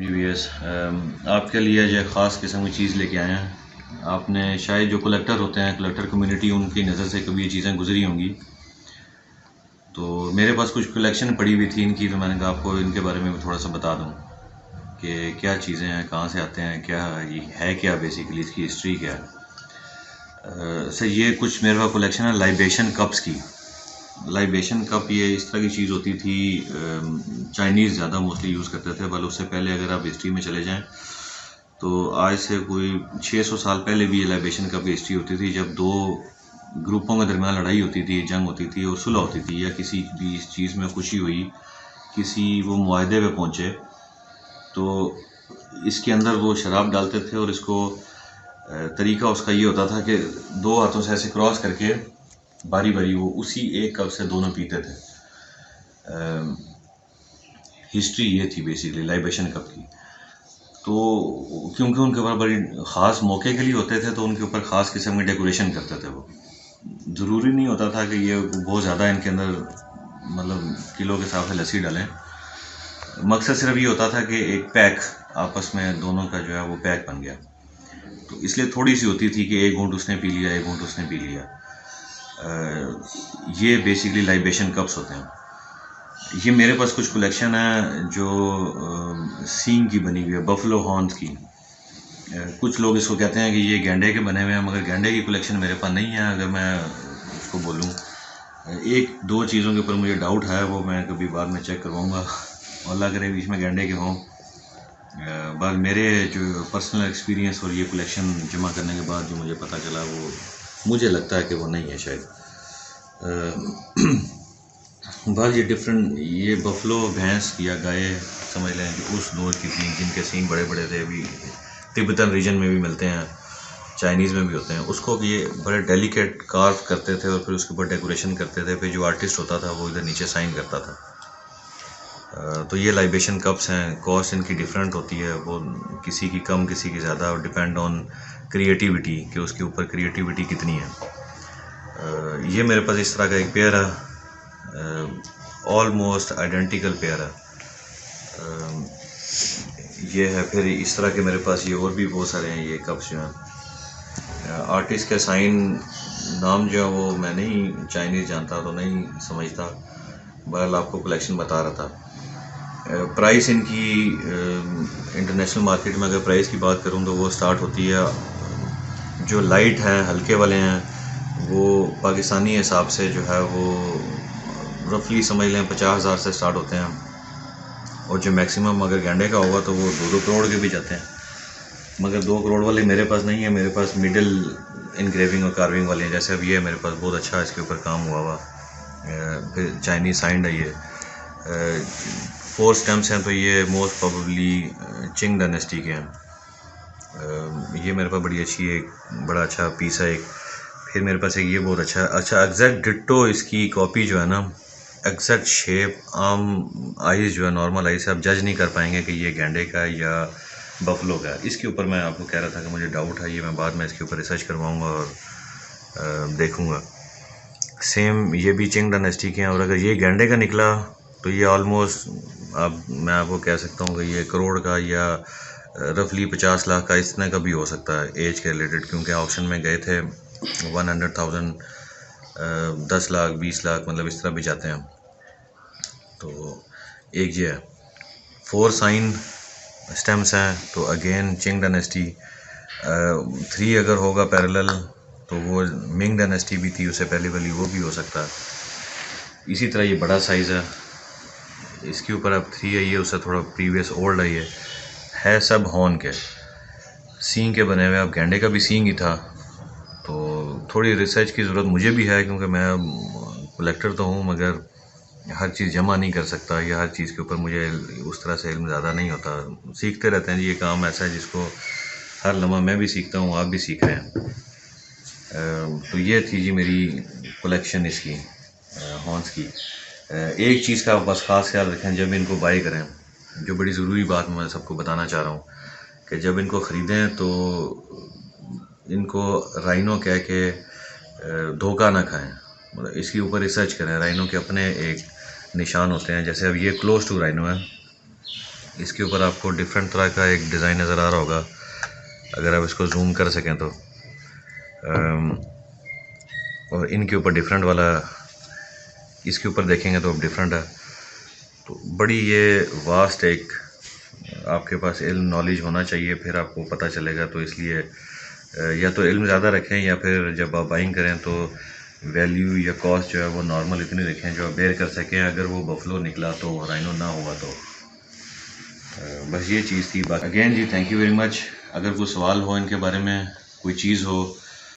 Viewers आपके लिए जो ख़ास किस्म की चीज़ लेके आए हैं। आपने शायद जो कलेक्टर होते हैं, कलेक्टर कम्युनिटी, उनकी नज़र से कभी ये चीज़ें गुजरी होंगी। तो मेरे पास कुछ कलेक्शन पड़ी हुई थी इनकी, तो मैंने कहा आपको इनके बारे में भी थोड़ा सा बता दूं कि क्या चीज़ें हैं, कहाँ से आते हैं, क्या ये है, क्या बेसिकली इसकी हिस्ट्री क्या है। सर ये कुछ मेरे पास कलेक्शन है लाइबेशन कप्स की। लाइबेशन कप ये इस तरह की चीज़ होती थी, चाइनीज़ ज़्यादा मोस्टली यूज़ करते थे। बल उससे पहले अगर आप हिस्ट्री में चले जाएं तो आज से कोई 600 साल पहले भी ये लाइबेशन कप की हिस्ट्री होती थी, जब दो ग्रुपों के दरमियान लड़ाई होती थी, जंग होती थी और सुलह होती थी, या किसी भी इस चीज़ में खुशी हुई, किसी वो मुआहदे पे पहुँचे, तो इसके अंदर वो शराब डालते थे। और इसको तरीका उसका ये होता था कि दो हाथों से ऐसे क्रॉस करके बारी बारी वो उसी एक कप से दोनों पीते थे। हिस्ट्री ये थी बेसिकली लाइबेशन कप की। तो क्योंकि उनके ऊपर बड़ी ख़ास मौके के लिए होते थे, तो उनके ऊपर ख़ास किस्म की डेकोरेशन करते थे। वो ज़रूरी नहीं होता था कि ये बहुत ज़्यादा इनके अंदर मतलब किलो के हिसाब से लस्सी डालें। मकसद सिर्फ ये होता था कि एक पैक आपस में दोनों का जो है वो पैक बन गया। तो इसलिए थोड़ी सी होती थी कि एक घूंट उसने पी लिया, एक घूंट उसने पी लिया। ये बेसिकली लाइबेशन कप्स होते हैं। ये मेरे पास कुछ कलेक्शन है जो सींग की बनी हुई है, बफलो हॉर्न्स की। कुछ लोग इसको कहते हैं कि ये गैंडे के बने हुए हैं, मगर गैंडे की कलेक्शन मेरे पास नहीं है। अगर मैं उसको बोलूँ, एक दो चीज़ों के ऊपर मुझे डाउट है, वो मैं कभी बाद में चेक करवाऊँगा। अल्लाह करे बीच में गैंडे के हों। बस मेरे जो पर्सनल एक्सपीरियंस और ये कलेक्शन जमा करने के बाद जो मुझे पता चला, वो मुझे लगता है कि वो नहीं है शायद। बस ये डिफरेंट, ये बफलो भैंस या गाय समझ लें कि उस दौर की थी, जिनके सींग बड़े बड़े थे। अभी तिब्बतन रीजन में भी मिलते हैं, चाइनीज़ में भी होते हैं। उसको ये बड़े डेलिकेट कार्व करते थे और फिर उसके ऊपर डेकोरेशन करते थे। फिर जो आर्टिस्ट होता था वो इधर नीचे साइन करता था। तो ये लाइबेशन कप्स हैं। कॉस्ट इनकी डिफरेंट होती है, वो किसी की कम किसी की ज़्यादा, और डिपेंड ऑन क्रिएटिविटी कि उसके ऊपर क्रिएटिविटी कितनी है। ये मेरे पास इस तरह का एक पेयर है, ऑलमोस्ट आइडेंटिकल पेयर है। ये है। फिर इस तरह के मेरे पास ये और भी बहुत सारे हैं ये कप्स जो हैं। आर्टिस्ट के साइन नाम जो है वो मैं नहीं चाइनीज़ जानता, तो नहीं समझता। बहरहाल आपको कलेक्शन बता रहा था। प्राइस इनकी इंटरनेशनल मार्केट में अगर प्राइस की बात करूं तो वो स्टार्ट होती है, जो लाइट हैं हल्के वाले हैं वो पाकिस्तानी हिसाब से जो है वो रफली समझ लें 50,000 से स्टार्ट होते हैं। और जो मैक्सिमम अगर गैंडे का होगा तो वो 2-2 करोड़ के भी जाते हैं। मगर 2 करोड़ वाले मेरे पास नहीं है। मेरे पास मिडिल इनग्रेविंग और कार्विंग वाले हैं। जैसे अब ये मेरे पास बहुत अच्छा इसके ऊपर काम हुआ हुआ, फिर चाइनीज़ साइंड है। ये 4 स्टैम्प्स हैं, तो ये मोस्ट प्रोबेबली चिंग डायनेस्टी के हैं। ये मेरे पास बड़ी अच्छी एक बड़ा अच्छा पीस है एक। फिर मेरे पास एक ये बहुत अच्छा एग्जैक्ट डिट्टो इसकी कॉपी जो है ना, एग्जैक्ट शेप, आम आइज़ जो है नॉर्मल आइज़ से आप जज नहीं कर पाएंगे कि ये गैंडे का है या बफलो का है। इसके ऊपर मैं आपको कह रहा था कि मुझे डाउट है, ये मैं बाद में इसके ऊपर रिसर्च करवाऊँगा और देखूँगा। सेम ये भी चिंग डायनेस्टी के हैं। और अगर ये गैंडे का निकला तो ये ऑलमोस्ट अब मैं आपको कह सकता हूँ कि ये करोड़ का या रफली 50 लाख का इतना का भी हो सकता है एज के रिलेटेड, क्योंकि ऑप्शन में गए थे 100,000, 10 लाख 20 लाख, मतलब इस तरह भी जाते हैं। तो एक ये है। 4 साइन स्टेम्स हैं, तो अगेन चिंग डायनेस्टी। 3 अगर होगा पैरेलल तो वो मिंग डायनेस्टी भी थी उससे पहले वाली, वो भी हो सकता है। इसी तरह ये बड़ा साइज़ है, इसके ऊपर अब 3 है, ये उससे थोड़ा प्रीवियस ओल्ड है सब हॉर्न के सींग के बने हुए। अब गैंडे का भी सींग ही था, तो थोड़ी रिसर्च की ज़रूरत मुझे भी है, क्योंकि मैं कलेक्टर तो हूँ मगर हर चीज़ जमा नहीं कर सकता, या हर चीज़ के ऊपर मुझे उस तरह से इल्म ज़्यादा नहीं होता। सीखते रहते हैं जी, ये काम ऐसा है जिसको हर लम्हा मैं भी सीखता हूँ, आप भी सीख रहे हैं। तो ये थी जी मेरी कलेक्शन इसकी हॉर्न्स की। एक चीज़ का बस ख़ास ख्याल रखें जब इनको बाई करें, जो बड़ी ज़रूरी बात मैं सबको बताना चाह रहा हूँ कि जब इनको ख़रीदें तो इनको राइनो कह के धोखा ना खाएं। मतलब इसके ऊपर रिसर्च करें। राइनो के अपने एक निशान होते हैं, जैसे अब ये क्लोज टू राइनो है, इसके ऊपर आपको डिफरेंट तरह का एक डिज़ाइन नज़र आ रहा होगा, अगर आप इसको जूम कर सकें तो। और इनके ऊपर डिफरेंट वाला, इसके ऊपर देखेंगे तो अब डिफरेंट है। तो बड़ी ये वास्ट एक आपके पास इल्म नॉलेज होना चाहिए, फिर आपको पता चलेगा। तो इसलिए या तो इल्म ज़्यादा रखें, या फिर जब आप बाइंग करें तो वैल्यू या कॉस्ट जो है वो नॉर्मल इतनी रखें जो आप बेयर कर सकें। अगर वो बफलो निकला तो राइनो ना हुआ तो बस ये चीज़ थी। बाकी again ji thank you very much. अगर कोई सवाल हो इनके बारे में, कोई चीज़ हो